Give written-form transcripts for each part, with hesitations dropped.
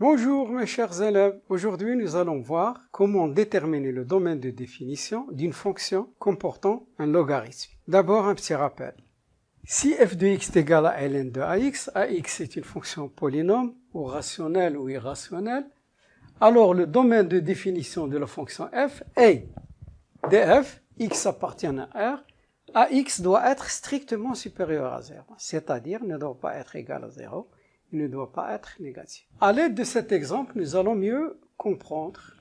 Bonjour mes chers élèves, aujourd'hui nous allons voir comment déterminer le domaine de définition d'une fonction comportant un logarithme. D'abord un petit rappel. Si f de x est égal à ln de ax est une fonction polynôme ou rationnelle ou irrationnelle, alors le domaine de définition de la fonction f est df, x appartient à R, ax doit être strictement supérieur à 0, c'est-à-dire ne doit pas être égal à 0. Il ne doit pas être négatif. À l'aide de cet exemple, nous allons mieux comprendre,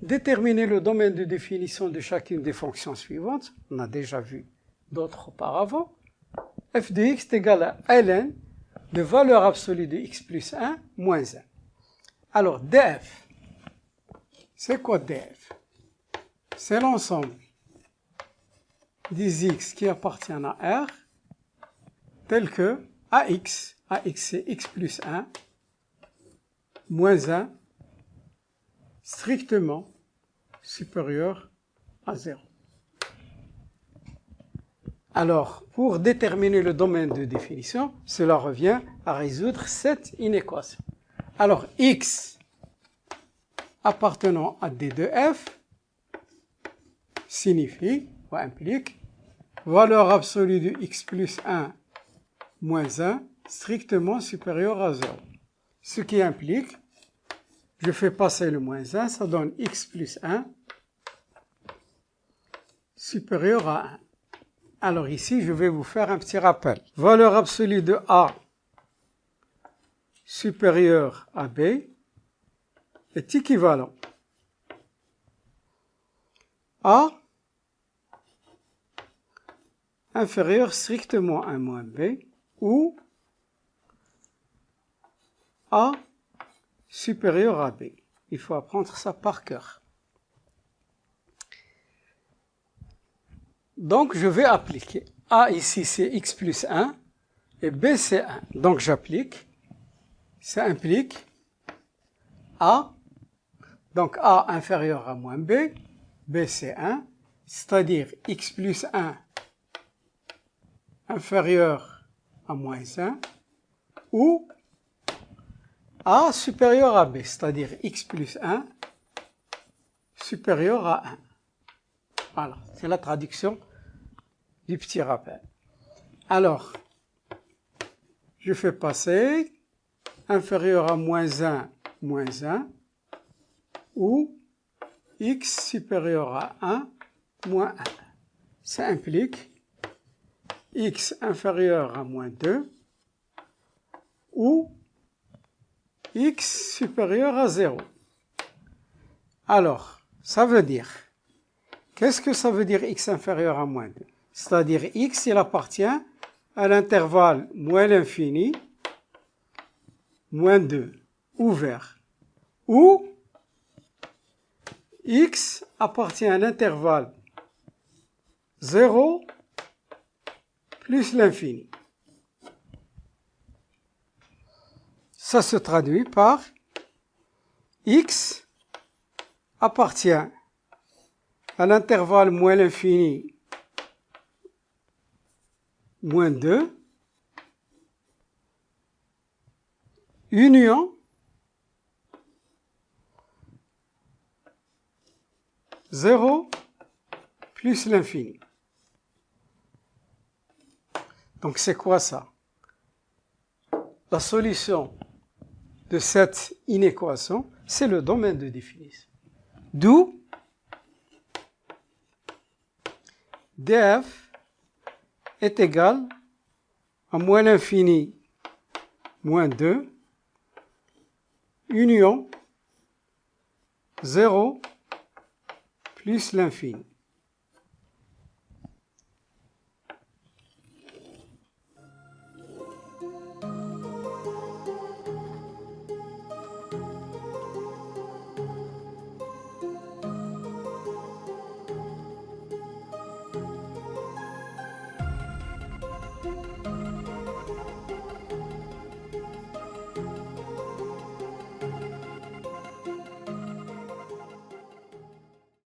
déterminer le domaine de définition de chacune des fonctions suivantes. On a déjà vu d'autres auparavant. F de x est égal à ln de valeur absolue de x plus 1 moins 1. Alors, df, c'est quoi df? C'est l'ensemble des x qui appartiennent à R, tel que ax c'est x plus 1, moins 1, strictement supérieur à 0. Alors, pour déterminer le domaine de définition, cela revient à résoudre cette inéquation. Alors, x appartenant à d de f signifie, ou implique, valeur absolue de x plus 1 moins 1, strictement supérieur à 0. Ce qui implique, je fais passer le moins 1, ça donne x plus 1 supérieur à 1. Alors ici, je vais vous faire un petit rappel. Valeur absolue de A supérieure à B est équivalent à inférieur strictement à moins B ou A supérieur à B. Il faut apprendre ça par cœur. Donc, je vais appliquer. A ici, c'est x plus 1 et B, c'est 1. Donc, j'applique. Ça implique A. Donc, A inférieur à moins B. B, c'est 1. C'est-à-dire x plus 1 inférieur à moins 1 ou A supérieur à B, c'est-à-dire x plus 1 supérieur à 1. Voilà, c'est la traduction du petit rappel. Alors, je fais passer inférieur à moins 1 ou x supérieur à 1 moins 1. Ça implique x inférieur à moins 2 ou x supérieur à 0. Alors, ça veut dire, qu'est-ce que ça veut dire x inférieur à moins 2? C'est-à-dire x, il appartient à l'intervalle moins l'infini, moins 2, ouvert, ou x appartient à l'intervalle 0 plus l'infini. Ça se traduit par x appartient à l'intervalle moins l'infini, moins 2, union 0 plus l'infini. Donc c'est quoi ça? La solution de cette inéquation, c'est le domaine de définition. D'où df est égal à moins l'infini moins 2 union 0 plus l'infini.